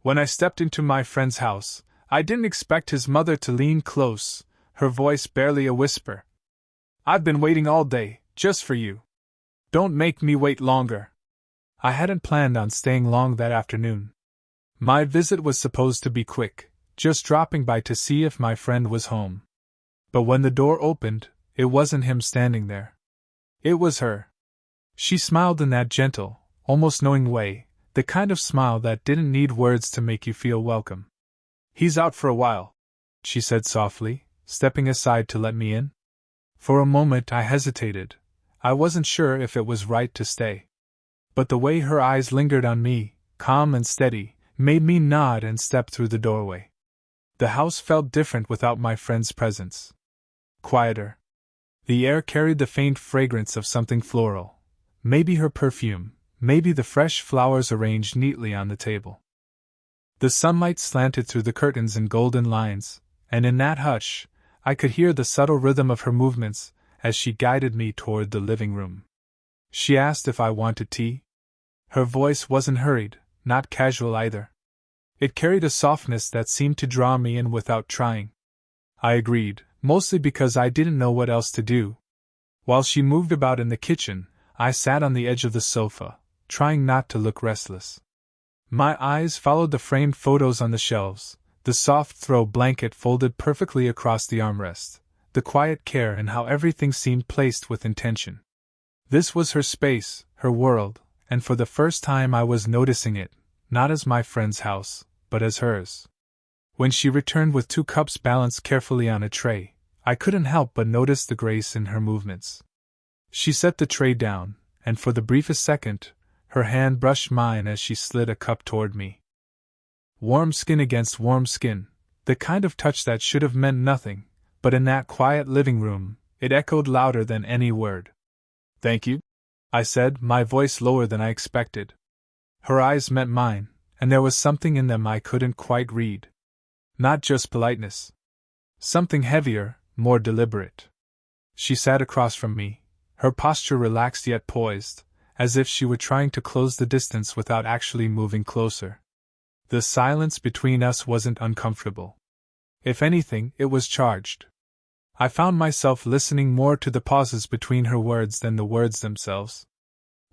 When I stepped into my friend's house, I didn't expect his mother to lean close, her voice barely a whisper. "I've been waiting all day, just for you. Don't make me wait longer." I hadn't planned on staying long that afternoon. My visit was supposed to be quick, just dropping by to see if my friend was home. But when the door opened, it wasn't him standing there. It was her. She smiled in that gentle, almost knowing way, the kind of smile that didn't need words to make you feel welcome. "He's out for a while," she said softly, stepping aside to let me in. For a moment I hesitated. I wasn't sure if it was right to stay. But the way her eyes lingered on me, calm and steady, made me nod and step through the doorway. The house felt different without my friend's presence. Quieter. The air carried the faint fragrance of something floral. Maybe her perfume, maybe the fresh flowers arranged neatly on the table. The sunlight slanted through the curtains in golden lines, and in that hush, I could hear the subtle rhythm of her movements as she guided me toward the living room. She asked if I wanted tea. Her voice wasn't hurried, not casual either. It carried a softness that seemed to draw me in without trying. I agreed, mostly because I didn't know what else to do. While she moved about in the kitchen, I sat on the edge of the sofa, trying not to look restless. My eyes followed the framed photos on the shelves, the soft throw blanket folded perfectly across the armrest, the quiet care and how everything seemed placed with intention. This was her space, her world, and for the first time I was noticing it, not as my friend's house, but as hers. When she returned with 2 cups balanced carefully on a tray, I couldn't help but notice the grace in her movements. She set the tray down, and for the briefest second, her hand brushed mine as she slid a cup toward me. Warm skin against warm skin, the kind of touch that should have meant nothing, but in that quiet living room, it echoed louder than any word. "Thank you," I said, my voice lower than I expected. Her eyes met mine, and there was something in them I couldn't quite read. Not just politeness. Something heavier, more deliberate. She sat across from me, her posture relaxed yet poised, as if she were trying to close the distance without actually moving closer. The silence between us wasn't uncomfortable. If anything, it was charged. I found myself listening more to the pauses between her words than the words themselves.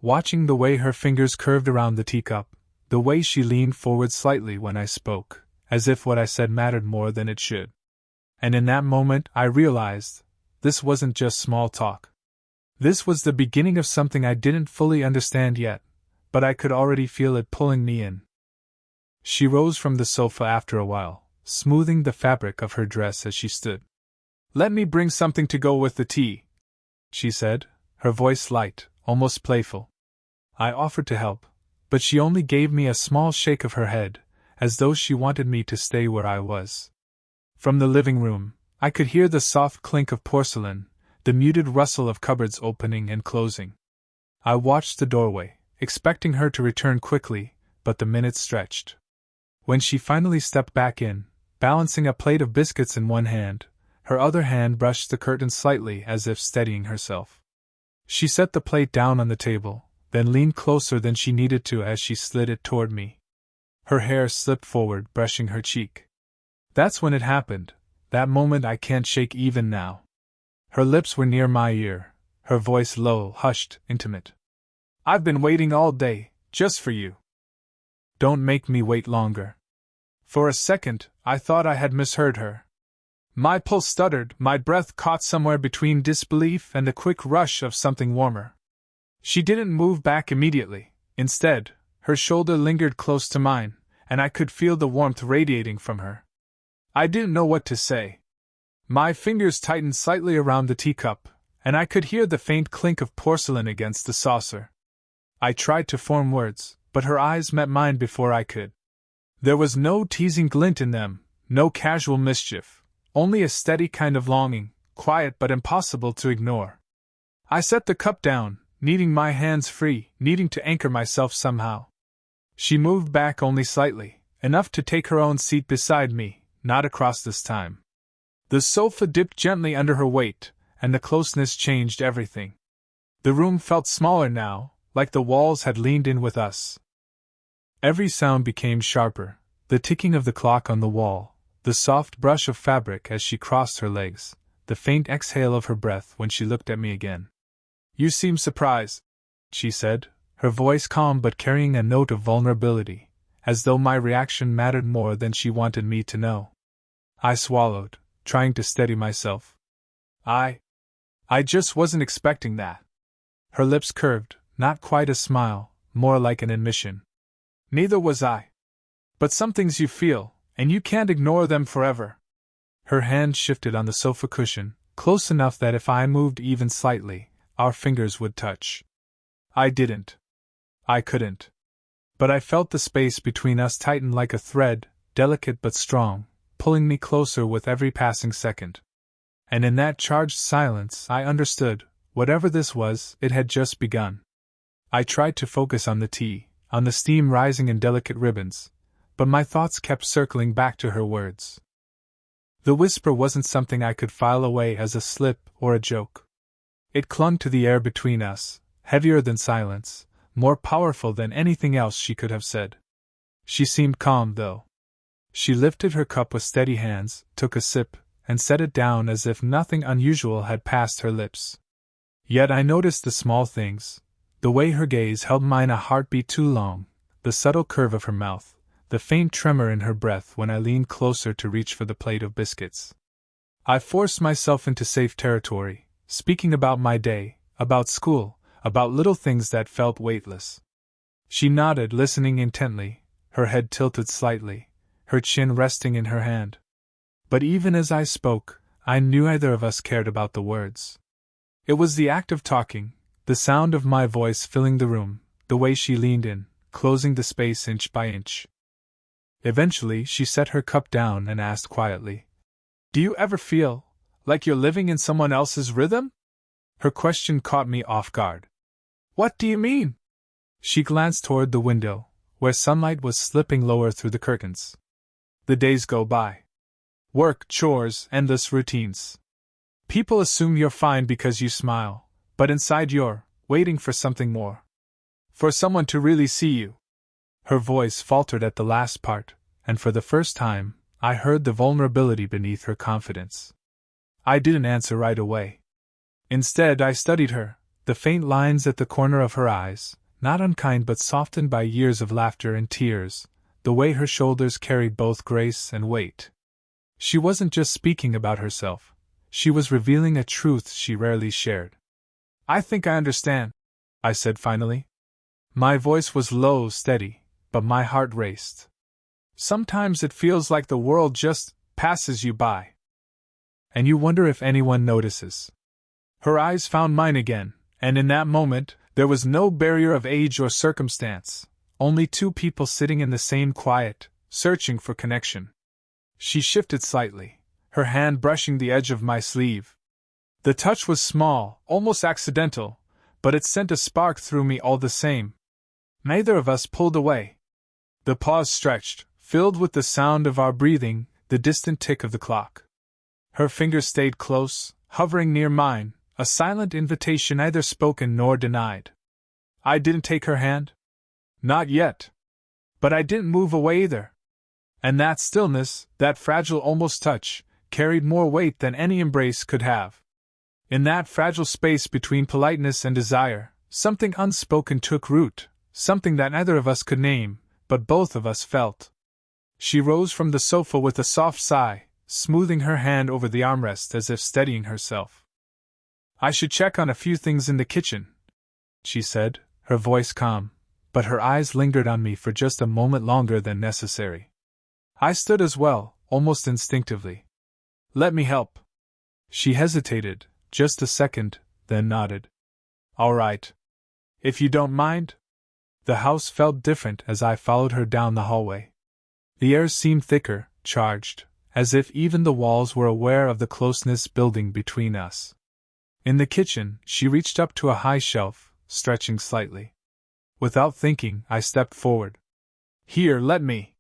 Watching the way her fingers curved around the teacup, the way she leaned forward slightly when I spoke, as if what I said mattered more than it should. And in that moment I realized, this wasn't just small talk. This was the beginning of something I didn't fully understand yet, but I could already feel it pulling me in. She rose from the sofa after a while, smoothing the fabric of her dress as she stood. "Let me bring something to go with the tea," she said, her voice light, almost playful. I offered to help, but she only gave me a small shake of her head, as though she wanted me to stay where I was. From the living room, I could hear the soft clink of porcelain, the muted rustle of cupboards opening and closing. I watched the doorway, expecting her to return quickly, but the minutes stretched. When she finally stepped back in, balancing a plate of biscuits in one hand, her other hand brushed the curtain slightly as if steadying herself. She set the plate down on the table, then leaned closer than she needed to as she slid it toward me. Her hair slipped forward, brushing her cheek. That's when it happened, that moment I can't shake even now. Her lips were near my ear, her voice low, hushed, intimate. "I've been waiting all day, just for you. Don't make me wait longer." For a second, I thought I had misheard her. My pulse stuttered, my breath caught somewhere between disbelief and the quick rush of something warmer. She didn't move back immediately. Instead, her shoulder lingered close to mine, and I could feel the warmth radiating from her. I didn't know what to say. My fingers tightened slightly around the teacup, and I could hear the faint clink of porcelain against the saucer. I tried to form words, but her eyes met mine before I could. There was no teasing glint in them, no casual mischief, only a steady kind of longing, quiet but impossible to ignore. I set the cup down, needing my hands free, needing to anchor myself somehow. She moved back only slightly, enough to take her own seat beside me, not across this time. The sofa dipped gently under her weight, and the closeness changed everything. The room felt smaller now, like the walls had leaned in with us. Every sound became sharper, The ticking of the clock on the wall, the soft brush of fabric as she crossed her legs, the faint exhale of her breath when she looked at me again. "You seem surprised," she said, her voice calm but carrying a note of vulnerability, as though my reaction mattered more than she wanted me to know. I swallowed, trying to steady myself. I just wasn't expecting that." Her lips curved, not quite a smile, more like an admission. "Neither was I. But some things you feel, and you can't ignore them forever." Her hand shifted on the sofa cushion, close enough that if I moved even slightly, our fingers would touch. I didn't. I couldn't. But I felt the space between us tighten like a thread, delicate but strong, pulling me closer with every passing second. And in that charged silence I understood, whatever this was, it had just begun. I tried to focus on the tea, on the steam rising in delicate ribbons, but my thoughts kept circling back to her words. The whisper wasn't something I could file away as a slip or a joke. It clung to the air between us, heavier than silence, more powerful than anything else she could have said. She seemed calm, though. She lifted her cup with steady hands, took a sip, and set it down as if nothing unusual had passed her lips. Yet I noticed the small things, the way her gaze held mine a heartbeat too long, the subtle curve of her mouth, the faint tremor in her breath when I leaned closer to reach for the plate of biscuits. I forced myself into safe territory, speaking about my day, about school, about little things that felt weightless. She nodded, listening intently, her head tilted slightly, her chin resting in her hand. But even as I spoke, I knew neither of us cared about the words. It was the act of talking, the sound of my voice filling the room, the way she leaned in, closing the space inch by inch. Eventually she set her cup down and asked quietly, "Do you ever feel like you're living in someone else's rhythm?" Her question caught me off guard. "What do you mean?" She glanced toward the window, where sunlight was slipping lower through the curtains. "The days go by. Work, chores, endless routines. People assume you're fine because you smile, but inside you're waiting for something more. For someone to really see you." Her voice faltered at the last part, and for the first time, I heard the vulnerability beneath her confidence. I didn't answer right away. Instead, I studied her, the faint lines at the corner of her eyes, not unkind but softened by years of laughter and tears, the way her shoulders carried both grace and weight. She wasn't just speaking about herself, she was revealing a truth she rarely shared. "I think I understand," I said finally. My voice was low, steady, but my heart raced. "Sometimes it feels like the world just passes you by. And you wonder if anyone notices." Her eyes found mine again, and in that moment, there was no barrier of age or circumstance, only two people sitting in the same quiet, searching for connection. She shifted slightly, her hand brushing the edge of my sleeve. The touch was small, almost accidental, but it sent a spark through me all the same. Neither of us pulled away. The pause stretched, filled with the sound of our breathing, the distant tick of the clock. Her fingers stayed close, hovering near mine, a silent invitation neither spoken nor denied. I didn't take her hand. Not yet. But I didn't move away either. And that stillness, that fragile almost touch, carried more weight than any embrace could have. In that fragile space between politeness and desire, something unspoken took root, something that neither of us could name, but both of us felt. She rose from the sofa with a soft sigh, smoothing her hand over the armrest as if steadying herself. "I should check on a few things in the kitchen," she said, her voice calm, but her eyes lingered on me for just a moment longer than necessary. I stood as well, almost instinctively. "Let me help." She hesitated, just a second, then nodded. "All right. If you don't mind." The house felt different as I followed her down the hallway. The air seemed thicker, charged, as if even the walls were aware of the closeness building between us. In the kitchen, she reached up to a high shelf, stretching slightly. Without thinking, I stepped forward. "Here, let me."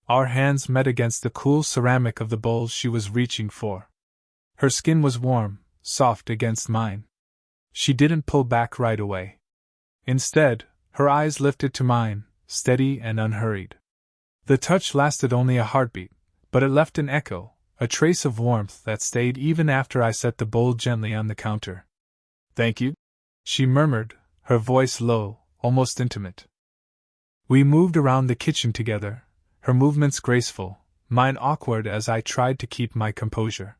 Our hands met against the cool ceramic of the bowls she was reaching for. Her skin was warm, soft against mine. She didn't pull back right away. Instead, her eyes lifted to mine, steady and unhurried. The touch lasted only a heartbeat, but it left an echo, a trace of warmth that stayed even after I set the bowl gently on the counter. "Thank you," she murmured, her voice low, almost intimate. We moved around the kitchen together, her movements graceful, mine awkward as I tried to keep my composure.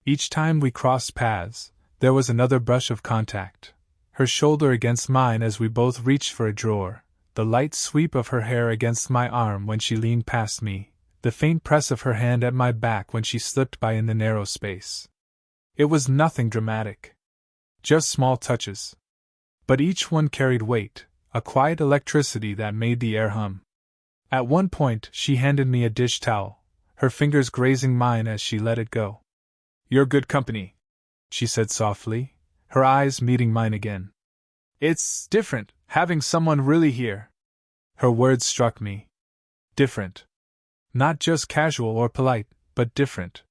Each time we crossed paths, there was another brush of contact, her shoulder against mine as we both reached for a drawer, the light sweep of her hair against my arm when she leaned past me, the faint press of her hand at my back when she slipped by in the narrow space. It was nothing dramatic. Just small touches. But each one carried weight, a quiet electricity that made the air hum. At one point, she handed me a dish towel, her fingers grazing mine as she let it go. "You're good company," she said softly, her eyes meeting mine again. "It's different, having someone really here." Her words struck me. Different. Not just casual or polite, but different.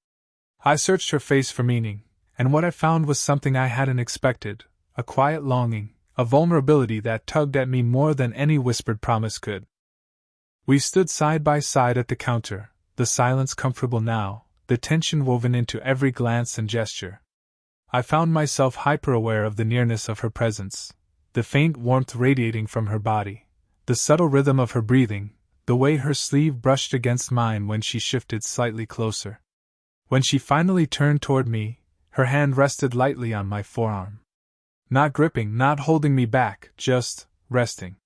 I searched her face for meaning, and what I found was something I hadn't expected, a quiet longing, a vulnerability that tugged at me more than any whispered promise could. We stood side by side at the counter, the silence comfortable now, the tension woven into every glance and gesture. I found myself hyper-aware of the nearness of her presence, the faint warmth radiating from her body, the subtle rhythm of her breathing, the way her sleeve brushed against mine when she shifted slightly closer. When she finally turned toward me, her hand rested lightly on my forearm. Not gripping, not holding me back, just resting.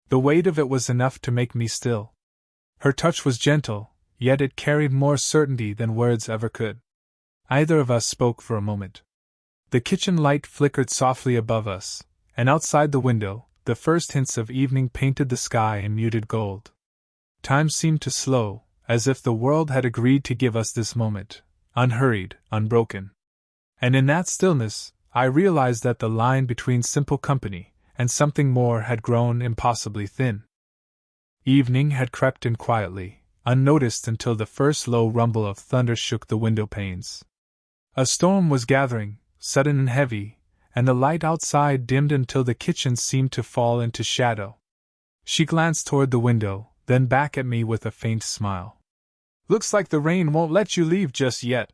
The weight of it was enough to make me still. Her touch was gentle, yet it carried more certainty than words ever could. Neither of us spoke for a moment. The kitchen light flickered softly above us, and outside the window, the first hints of evening painted the sky in muted gold. Time seemed to slow, as if the world had agreed to give us this moment, unhurried, unbroken. And in that stillness, I realized that the line between simple company and something more had grown impossibly thin. Evening had crept in quietly, unnoticed until the first low rumble of thunder shook the window panes. A storm was gathering, sudden and heavy, and the light outside dimmed until the kitchen seemed to fall into shadow. She glanced toward the window, then back at me with a faint smile. "Looks like the rain won't let you leave just yet,"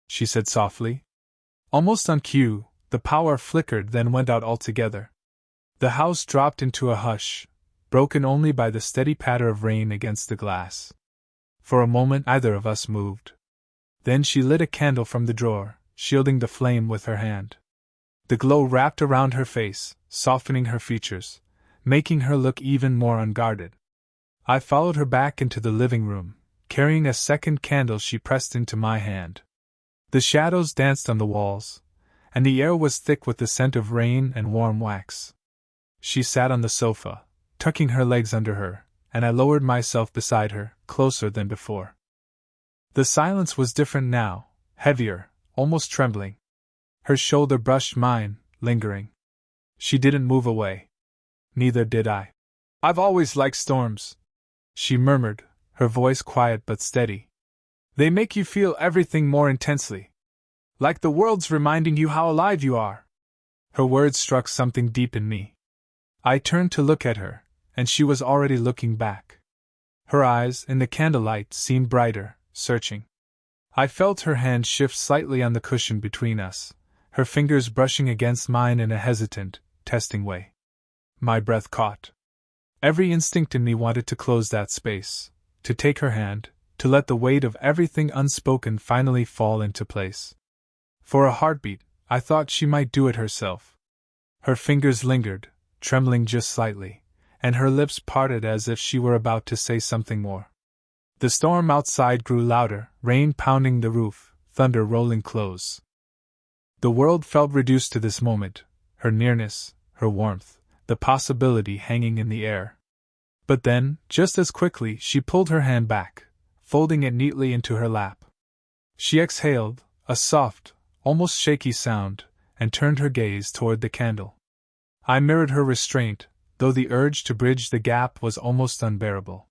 she said softly. Almost on cue, the power flickered then went out altogether. The house dropped into a hush, broken only by the steady patter of rain against the glass. For a moment neither of us moved. Then she lit a candle from the drawer, shielding the flame with her hand. The glow wrapped around her face, softening her features, making her look even more unguarded. I followed her back into the living room, carrying a second candle she pressed into my hand. The shadows danced on the walls, and the air was thick with the scent of rain and warm wax. She sat on the sofa, tucking her legs under her, and I lowered myself beside her, closer than before. The silence was different now, heavier, almost trembling. Her shoulder brushed mine, lingering. She didn't move away. Neither did I. "I've always liked storms," she murmured, her voice quiet but steady. "They make you feel everything more intensely. Like the world's reminding you how alive you are." Her words struck something deep in me. I turned to look at her, and she was already looking back. Her eyes, in the candlelight, seemed brighter, searching. I felt her hand shift slightly on the cushion between us, her fingers brushing against mine in a hesitant, testing way. My breath caught. Every instinct in me wanted to close that space, to take her hand, to let the weight of everything unspoken finally fall into place. For a heartbeat, I thought she might do it herself. Her fingers lingered, trembling just slightly, and her lips parted as if she were about to say something more. The storm outside grew louder, rain pounding the roof, thunder rolling close. The world felt reduced to this moment, her nearness, her warmth, the possibility hanging in the air. But then, just as quickly, she pulled her hand back, folding it neatly into her lap. She exhaled, a soft, almost shaky sound, and turned her gaze toward the candle. I mirrored her restraint, though the urge to bridge the gap was almost unbearable.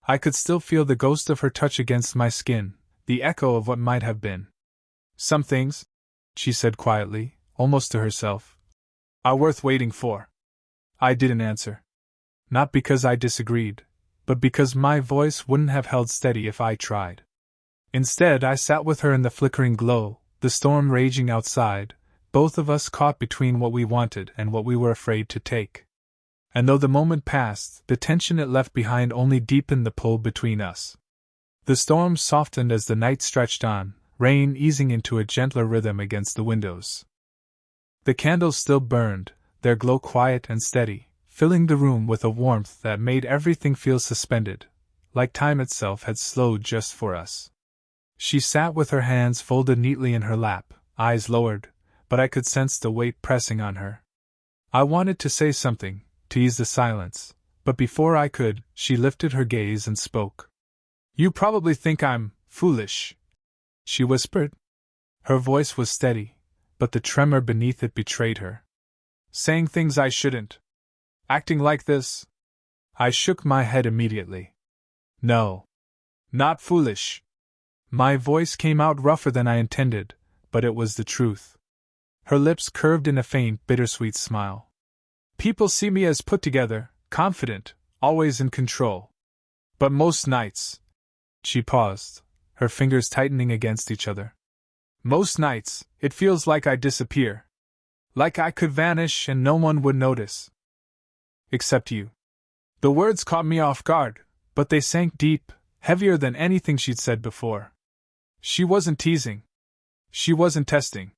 I could still feel the ghost of her touch against my skin, the echo of what might have been. "Some things," she said quietly, almost to herself, "are worth waiting for." I didn't answer. Not because I disagreed, but because my voice wouldn't have held steady if I tried. Instead, I sat with her in the flickering glow, the storm raging outside, both of us caught between what we wanted and what we were afraid to take. And though the moment passed, the tension it left behind only deepened the pull between us. The storm softened as the night stretched on, rain easing into a gentler rhythm against the windows. The candles still burned, their glow quiet and steady, filling the room with a warmth that made everything feel suspended, like time itself had slowed just for us. She sat with her hands folded neatly in her lap, eyes lowered, but I could sense the weight pressing on her. I wanted to say something, to ease the silence, but before I could, she lifted her gaze and spoke. "You probably think I'm foolish," she whispered. Her voice was steady, but the tremor beneath it betrayed her. "Saying things I shouldn't. Acting like this." I shook my head immediately. "No. Not foolish." My voice came out rougher than I intended, but it was the truth. Her lips curved in a faint, bittersweet smile. "People see me as put together, confident, always in control. But most nights..." She paused, her fingers tightening against each other. "Most nights, it feels like I disappear. Like I could vanish and no one would notice. Except you." The words caught me off guard, but they sank deep, heavier than anything she'd said before. She wasn't teasing. She wasn't testing.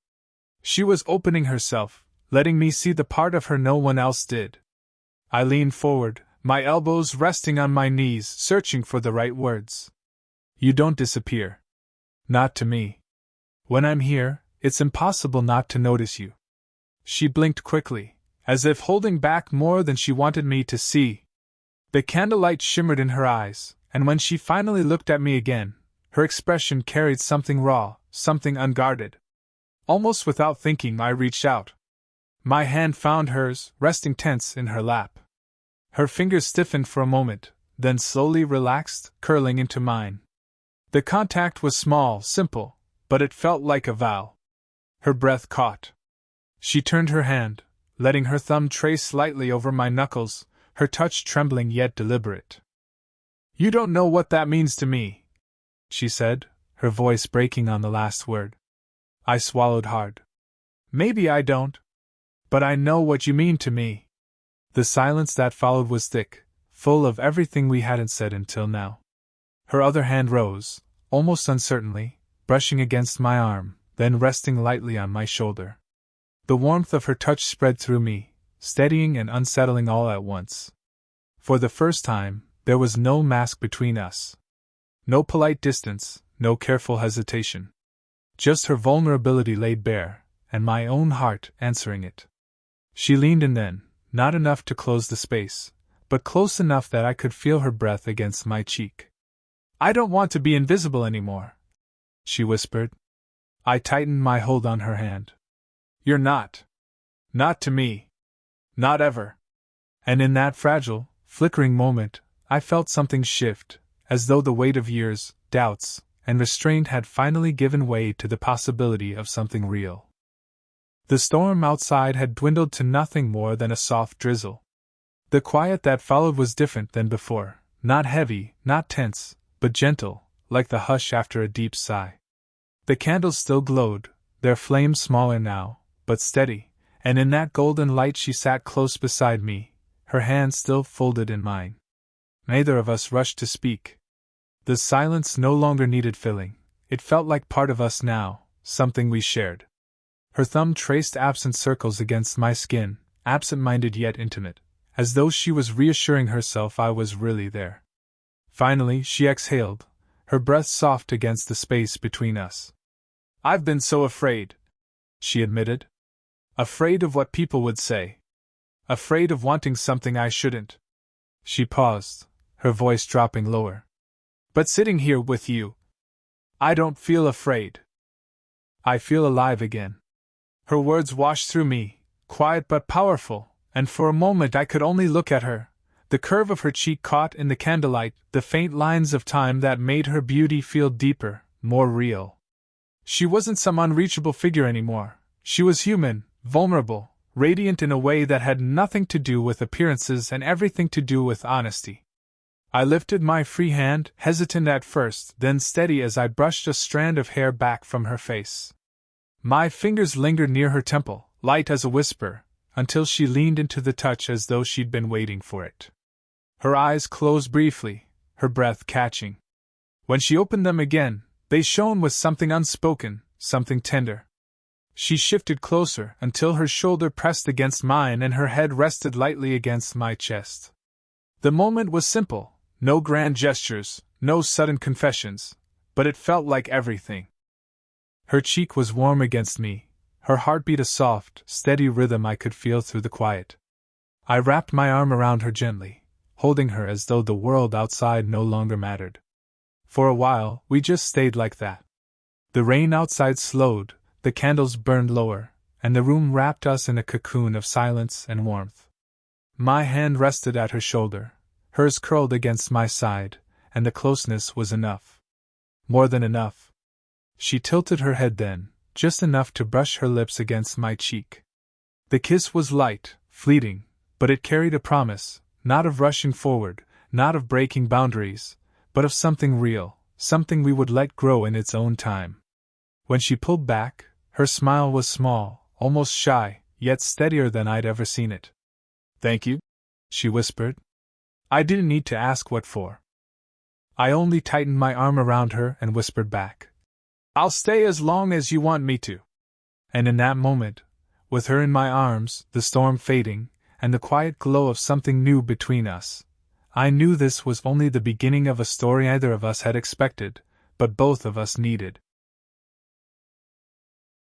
She was opening herself, letting me see the part of her no one else did. I leaned forward, my elbows resting on my knees, searching for the right words. "You don't disappear. Not to me. When I'm here, it's impossible not to notice you." She blinked quickly, as if holding back more than she wanted me to see. The candlelight shimmered in her eyes, and when she finally looked at me again, her expression carried something raw, something unguarded. Almost without thinking, I reached out. My hand found hers, resting tense in her lap. Her fingers stiffened for a moment, then slowly relaxed, curling into mine. The contact was small, simple, but it felt like a vow. Her breath caught. She turned her hand, letting her thumb trace lightly over my knuckles, her touch trembling yet deliberate. "You don't know what that means to me," she said, her voice breaking on the last word. I swallowed hard. "Maybe I don't. But I know what you mean to me." The silence that followed was thick, full of everything we hadn't said until now. Her other hand rose, almost uncertainly, brushing against my arm, then resting lightly on my shoulder. The warmth of her touch spread through me, steadying and unsettling all at once. For the first time, there was no mask between us. No polite distance, no careful hesitation. Just her vulnerability laid bare, and my own heart answering it. She leaned in then, not enough to close the space, but close enough that I could feel her breath against my cheek. "I don't want to be invisible anymore," she whispered. I tightened my hold on her hand. "You're not. Not to me. Not ever." And in that fragile, flickering moment, I felt something shift, as though the weight of years, doubts, and restraint had finally given way to the possibility of something real. The storm outside had dwindled to nothing more than a soft drizzle. The quiet that followed was different than before, not heavy, not tense, but gentle, like the hush after a deep sigh. The candles still glowed, their flame smaller now, but steady, and in that golden light she sat close beside me, her hands still folded in mine. Neither of us rushed to speak. The silence no longer needed filling, it felt like part of us now, something we shared. Her thumb traced absent circles against my skin, absent-minded yet intimate, as though she was reassuring herself I was really there. Finally, she exhaled, her breath soft against the space between us. "I've been so afraid," she admitted. "Afraid of what people would say. Afraid of wanting something I shouldn't." She paused, her voice dropping lower. "But sitting here with you, I don't feel afraid. I feel alive again." Her words washed through me, quiet but powerful, and for a moment I could only look at her, the curve of her cheek caught in the candlelight, the faint lines of time that made her beauty feel deeper, more real. She wasn't some unreachable figure anymore. She was human, vulnerable, radiant in a way that had nothing to do with appearances and everything to do with honesty. I lifted my free hand, hesitant at first, then steady as I brushed a strand of hair back from her face. My fingers lingered near her temple, light as a whisper, until she leaned into the touch as though she'd been waiting for it. Her eyes closed briefly, her breath catching. When she opened them again, they shone with something unspoken, something tender. She shifted closer until her shoulder pressed against mine and her head rested lightly against my chest. The moment was simple, no grand gestures, no sudden confessions, but it felt like everything. Her cheek was warm against me, her heartbeat a soft, steady rhythm I could feel through the quiet. I wrapped my arm around her gently, holding her as though the world outside no longer mattered. For a while, we just stayed like that. The rain outside slowed, the candles burned lower, and the room wrapped us in a cocoon of silence and warmth. My hand rested at her shoulder, hers curled against my side, and the closeness was enough. More than enough. She tilted her head then, just enough to brush her lips against my cheek. The kiss was light, fleeting, but it carried a promise, not of rushing forward, not of breaking boundaries, but of something real, something we would let grow in its own time. When she pulled back, her smile was small, almost shy, yet steadier than I'd ever seen it. "Thank you," she whispered. I didn't need to ask what for. I only tightened my arm around her and whispered back, "I'll stay as long as you want me to." And in that moment, with her in my arms, the storm fading, and the quiet glow of something new between us, I knew this was only the beginning of a story neither of us had expected, but both of us needed.